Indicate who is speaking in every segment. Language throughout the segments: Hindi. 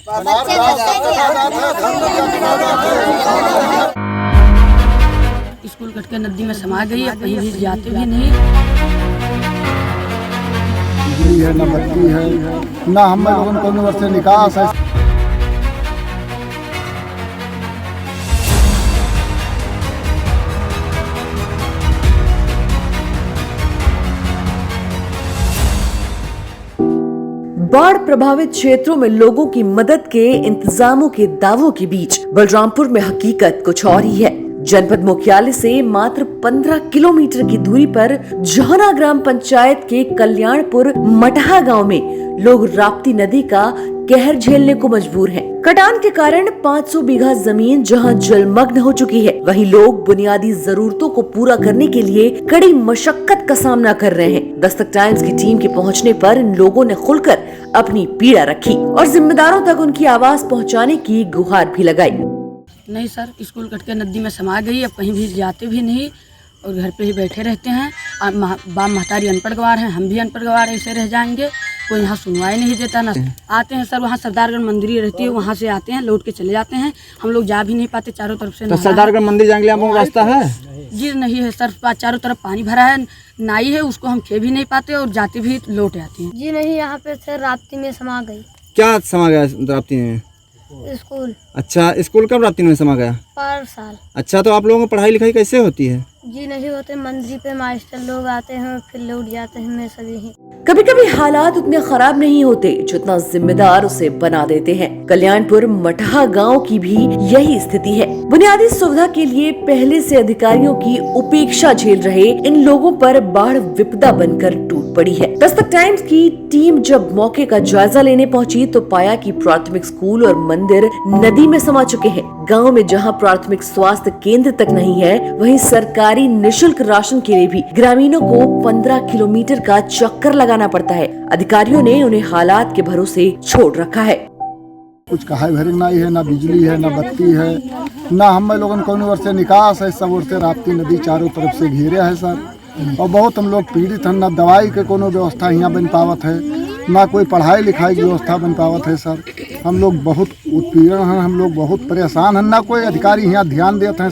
Speaker 1: स्कूल कट के नदी में समा गई है, कहीं भी जाते भी नहीं।
Speaker 2: बिजली है, न बत्ती है, न हम लोगों को यूनिवर्सिटी से निकास है।
Speaker 3: बाढ़ प्रभावित क्षेत्रों में लोगों की मदद के इंतजामों के दावों के बीच बलरामपुर में हकीकत कुछ और ही है। जनपद मुख्यालय से मात्र 15 किलोमीटर की दूरी पर जोहना ग्राम पंचायत के कल्याणपुर मटहा गांव में लोग राप्ती नदी का कहर झेलने को मजबूर हैं। कटान के कारण 500 बीघा जमीन जहां जलमग्न हो चुकी है, वहीं लोग बुनियादी जरूरतों को पूरा करने के लिए कड़ी मशक्कत का सामना कर रहे हैं। दस्तक टाइम्स की टीम के पहुंचने पर इन लोगों ने खुलकर अपनी पीड़ा रखी और जिम्मेदारों तक उनकी आवाज पहुंचाने की गुहार भी लगाई।
Speaker 1: नहीं सर, स्कूल कट के नदी में समा गई, अब कहीं भी जाते भी नहीं और घर पे ही बैठे रहते हैं। बाप महतारी अनपढ़ गवार हैं, हम भी अनपढ़ गवार ऐसे रह जाएंगे। कोई यहाँ सुनवाई नहीं देता ना। आते हैं सर, वहाँ सरदारगढ़ मंदिर रहती है, वहाँ से आते हैं, लौट के चले जाते हैं। हम लोग जा भी नहीं पाते, चारों तरफ से।
Speaker 4: तो सरदारगढ़ मंदिर जाने के लिए आपको रास्ता है?
Speaker 1: जी नहीं है सर, चारों तरफ पानी भरा है, नाई है, उसको हम खे भी नहीं पाते और जाते भी लौट आते हैं।
Speaker 5: जी नहीं, यहाँ पे सर राप्ती में समा गई।
Speaker 4: क्या समा गया राप्ती में?
Speaker 5: स्कूल।
Speaker 4: अच्छा, स्कूल कब राप्ती में समा गया?
Speaker 5: पर साल।
Speaker 4: अच्छा, तो आप लोगों को पढ़ाई लिखाई कैसे होती है?
Speaker 5: जी नहीं होते, मंदिर पे मास्टर लोग आते हैं फिर लौट जाते हैं। मैं सभी ही
Speaker 3: कभी कभी हालात उतने खराब नहीं होते जितना जिम्मेदार उसे बना देते हैं। कल्याणपुर मटहा गांव की भी यही स्थिति है। बुनियादी सुविधा के लिए पहले से अधिकारियों की उपेक्षा झेल रहे इन लोगों पर बाढ़ विपदा बनकर टूट पड़ी है। दस्तक टाइम्स की टीम जब मौके का जायजा लेने पहुंची तो पाया कि प्राथमिक स्कूल और मंदिर नदी में समा चुके हैं। गांव में जहां प्राथमिक स्वास्थ्य केंद्र तक नहीं है, वहीं सरकारी निशुल्क राशन के लिए भी ग्रामीणों को 15 किलोमीटर का चक्कर लगाना पड़ता है। अधिकारियों ने उन्हें हालात के भरोसे छोड़ रखा है।
Speaker 2: कुछ कहा भरी नहीं है, ना बिजली है, ना बत्ती है, ना हम लोगों को यूनिवर्सिटी से निकास है। सब ओर से राप्ती नदी चारों तरफ से घिरे है सर, और बहुत हम लोग पीड़ित हैं। ना दवाई के कोनो व्यवस्था यहाँ बन पावत है, ना कोई पढ़ाई लिखाई की व्यवस्था बन पावत है सर। हम लोग बहुत उत्पीड़न हैं, हम लोग बहुत परेशान हैं, ना कोई अधिकारी यहाँ ध्यान देते हैं।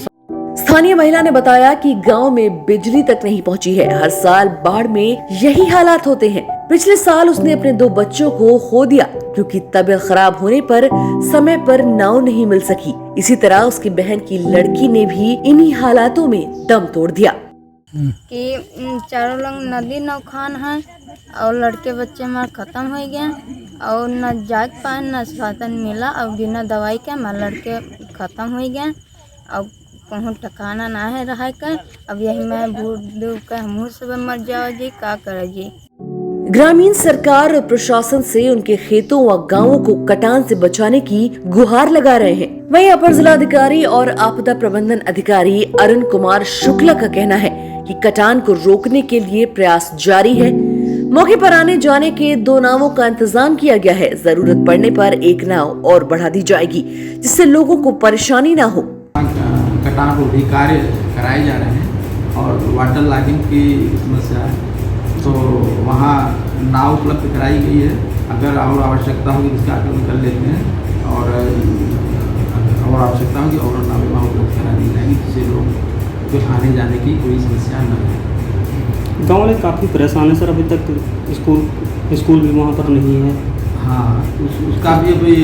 Speaker 3: स्थानीय महिला ने बताया कि गांव में बिजली तक नहीं पहुंची है। हर साल बाढ़ में यही हालात होते हैं। पिछले साल उसने अपने 2 बच्चों को खो दिया क्योंकि तबीयत खराब होने पर समय पर नाव नहीं मिल सकी। इसी तरह उसकी बहन की लड़की ने भी इन्हीं हालातों में दम तोड़ दिया
Speaker 5: कि चारों लोग नदी नौखान है और लड़के बच्चे हमारे खत्म हो गए और न जाग पाए न साधन मिला और बिना दवाई के हमारे लड़के खत्म हो गए और कहूँ टकाना ना है रहा कर। अब यही मैं बूढ़ डूब कर मुँह से मर जाओ जी, का करे जी।
Speaker 3: ग्रामीण सरकार और प्रशासन से उनके खेतों व गांवों को कटान से बचाने की गुहार लगा रहे हैं। वहीं अपर जिलाधिकारी और आपदा प्रबंधन अधिकारी अरुण कुमार शुक्ला का कहना है कि कटान को रोकने के लिए प्रयास जारी है। मौके पर आने जाने के 2 नावों का इंतजाम किया गया है। जरूरत पड़ने पर 1 नाव और बढ़ा दी जाएगी जिससे लोगों को परेशानी न हो।
Speaker 6: कटान रोधी कार्य कराए जा रहे हैं और वाटर लॉगिंग की समस्या है, तो वहाँ नाव उपलब्ध कराई गई है। अगर और आवश्यकता होगी तो इसका आकलन कर लेते हैं और आवश्यकता होगी और नावें वहाँ उपलब्ध करा दी जाएगी जिससे लोग को आने जाने की कोई समस्या न हो।
Speaker 7: गाँव में काफ़ी परेशान है सर, अभी तक स्कूल भी वहाँ पर नहीं है।
Speaker 6: हाँ, उसका भी अभी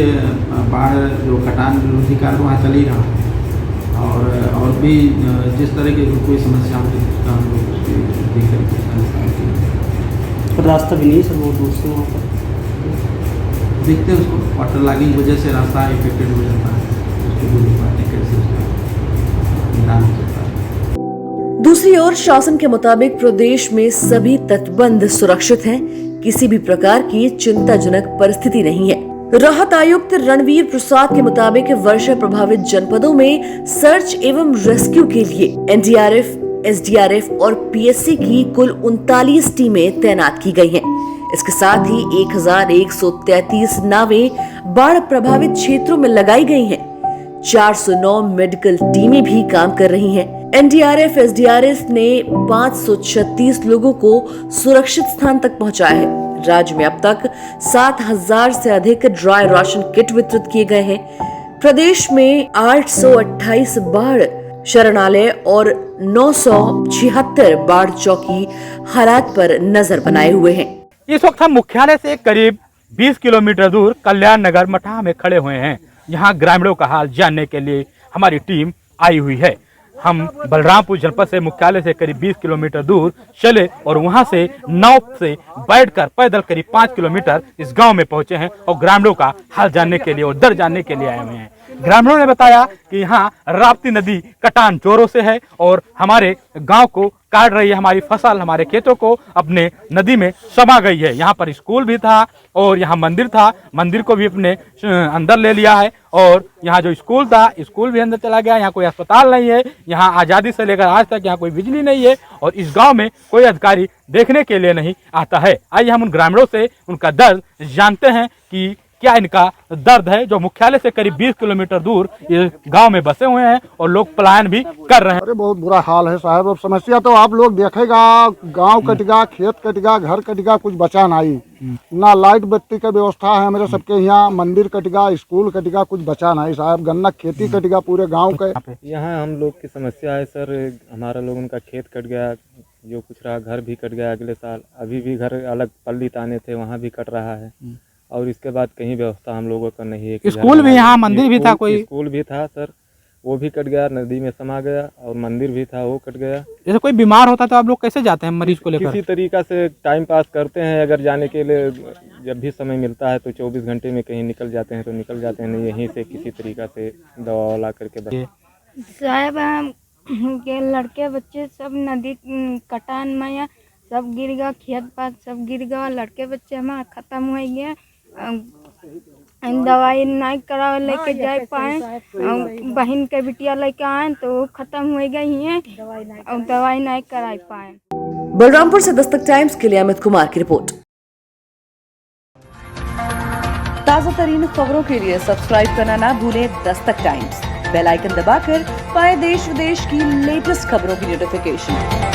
Speaker 6: बाढ़ जो कटान रोधी कार्य वहाँ चल ही रहा है और भी जिस तरह की कोई समस्या होती है उसका हम लोग उसके देख
Speaker 7: पर रास्ता भी नहीं सर, बहुत दूर से वहाँ पर
Speaker 6: देखते हैं। उसको वाटर लॉगिंग वजह से रास्ता इफेक्टेड हो जाता है, उसको दूर पाते कैसे उसका निदान हो सकता है।
Speaker 3: दूसरी ओर शासन के मुताबिक प्रदेश में सभी तटबंध सुरक्षित हैं। किसी भी प्रकार की चिंताजनक परिस्थिति नहीं है। राहत आयुक्त रणवीर प्रसाद के मुताबिक वर्षा प्रभावित जनपदों में सर्च एवं रेस्क्यू के लिए एनडीआरएफ, एसडीआरएफ और पीएससी की कुल 39 टीमें तैनात की गई हैं। इसके साथ ही 1133 नावें बाढ़ प्रभावित क्षेत्रों में लगाई गई हैं। 409 मेडिकल टीमें भी काम कर रही हैं। एनडीआरएफ, एसडीआरएफ ने 536 लोगों को सुरक्षित स्थान तक पहुंचाया है। राज्य में अब तक 7,000 से अधिक ड्राई राशन किट वितरित किए गए हैं। प्रदेश में 828 बाढ़ शरणालय और 976 बाढ़ चौकी हालात पर नजर बनाए हुए हैं।
Speaker 8: इस वक्त हम मुख्यालय से करीब 20 किलोमीटर दूर कल्याण नगर मठाह में खड़े हुए हैं। यहाँ ग्रामीणों का हाल जानने के लिए हमारी टीम आई हुई है। हम बलरामपुर जनपद से मुख्यालय से करीब 20 किलोमीटर दूर चले और वहां से नाव से बैठकर पैदल करीब 5 किलोमीटर इस गांव में पहुंचे हैं और ग्रामीणों का हाल जानने के लिए और दर जानने के लिए आए हुए हैं। ग्रामीणों ने बताया कि यहाँ राप्ती नदी कटान जोरों से है और हमारे गांव को काट रही है, हमारी फसल हमारे खेतों को अपने नदी में समा गई है। यहाँ पर स्कूल भी था और यहाँ मंदिर था, मंदिर को भी अपने अंदर ले लिया है और यहाँ जो स्कूल था स्कूल भी अंदर चला गया। यहाँ कोई अस्पताल नहीं है, यहाँ आज़ादी से लेकर आज तक यहाँ कोई बिजली नहीं है और इस गांव में कोई अधिकारी देखने के लिए नहीं आता है। आइए हम उन ग्रामीणों से उनका दर्द जानते हैं कि क्या इनका दर्द है, जो मुख्यालय से करीब 20 किलोमीटर दूर ये गांव में बसे हुए हैं और लोग पलायन भी कर रहे हैं।
Speaker 2: अरे बहुत बुरा हाल है साहब। अब समस्या तो आप लोग देखेगा, गांव कट गया, खेत कट गया, घर कट गया, कुछ बचा नहीं। ना लाइट बत्ती का व्यवस्था है मेरे सबके यहाँ, मंदिर कट गया, स्कूल कट गया, कुछ बचा नहीं साहब। गन्ना खेती कट गया पूरे गाँव के।
Speaker 9: यहाँ हम लोग की समस्या है सर, हमारा लोगों का खेत कट गया, जो कुछ रहा घर भी कट गया अगले साल। अभी भी घर अलग पल्ली ताने थे वहाँ भी कट रहा है और इसके बाद कहीं व्यवस्था हम लोगों का नहीं है।
Speaker 8: स्कूल भी यहाँ, मंदिर भी था, कोई
Speaker 9: स्कूल भी था सर, वो भी कट गया, नदी में समा गया और मंदिर भी था वो कट गया।
Speaker 8: जैसे कोई बीमार होता तो आप लोग कैसे जाते हैं मरीज को लेकर?
Speaker 9: किसी तरीका से टाइम पास करते हैं, अगर जाने के लिए जब भी समय मिलता है तो 24 घंटे में कहीं निकल जाते हैं तो निकल जाते हैं, नहीं यहीं से किसी तरीका से दवा ला करके।
Speaker 5: साहब के लड़के बच्चे सब नदी कटान में सब गिर गया, खेत पात सब गिर गया, लड़के बच्चे हमारा खत्म हो गए। दवाई नहीं करा लेके जा पाए, बहन के बिटिया लेके आए तो खत्म हो गई है और दवाई नहीं करा पाए।
Speaker 3: बलरामपुर से दस्तक टाइम्स के लिए अमित कुमार की रिपोर्ट। ताजा तरीन खबरों के लिए सब्सक्राइब करना ना भूलें दस्तक टाइम्स। बेल आइकन दबाकर पाएं देश विदेश की लेटेस्ट खबरों की नोटिफिकेशन।